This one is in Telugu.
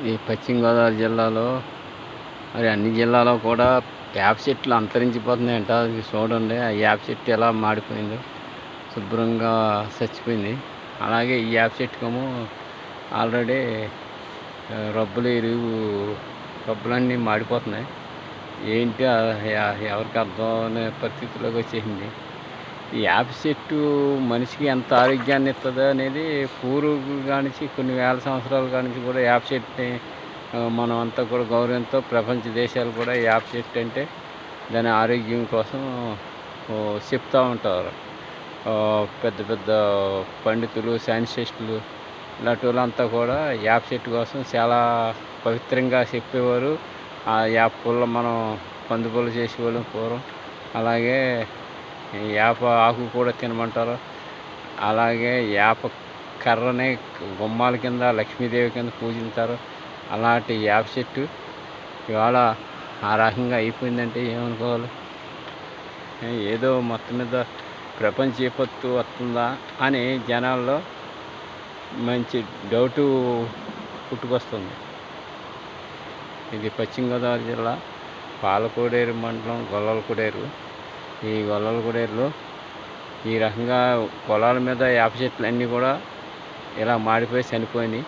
ఈ పశ్చిమ గోదావరి జిల్లాలో మరి అన్ని జిల్లాలో కూడా వేప చెట్లు అంతరించిపోతున్నాయంట. అది చూడండి, ఆ వేప చెట్టు ఎలా మాడిపోయిందో, శుభ్రంగా చచ్చిపోయింది. అలాగే ఈ వేప చెట్టుకేమో ఆల్రెడీ రబ్బులన్నీ మాడిపోతున్నాయి. ఏంటి ఎవరికి అర్థం అనే పరిస్థితిలోకి వచ్చేసింది. ఈ వేప చెట్టు మనిషికి ఎంత ఆరోగ్యాన్ని ఇస్తుందో అనేది పూర్వీకుల కానించి కొన్ని వేల సంవత్సరాల కానించి కూడా వేప చెట్టుని మనం అంతా కూడా గౌరవంతో ప్రపంచ దేశాలు కూడా వేప చెట్టు అంటే దాని ఆరోగ్యం కోసం చెప్తూ ఉంటారు. పెద్ద పెద్ద పండితులు, సైంటిస్టులు ఇలాంటి వాళ్ళంతా కూడా వేప చెట్టు కోసం చాలా పవిత్రంగా చెప్పేవారు. ఆ వేప పుల్ల మనం కందిపొలు చేసేవాళ్ళం పూర్వం. అలాగే వేప ఆకు కూడా తినమంటారు. అలాగే వేప కర్రని గుమ్మాల కింద లక్ష్మీదేవి కింద పూజించారు. అలాంటి వేప చెట్టు ఇవాళ ఆ రకంగా అయిపోయిందంటే ఏమనుకోవాలి? ఏదో మొత్తం మీద ప్రపంచ విపత్తు వస్తుందా అని జనాల్లో మంచి డౌటు పుట్టుకొస్తుంది. ఇది పశ్చిమ గోదావరి జిల్లా పాలకోడేరు మండలం గొల్లలకోడేరు. ఈ గొల్లలకోడేరులో ఈ రకంగా పొలాల మీద వేప చెట్లు అన్నీ కూడా ఇలా మాడిపోయి చనిపోయినాయి.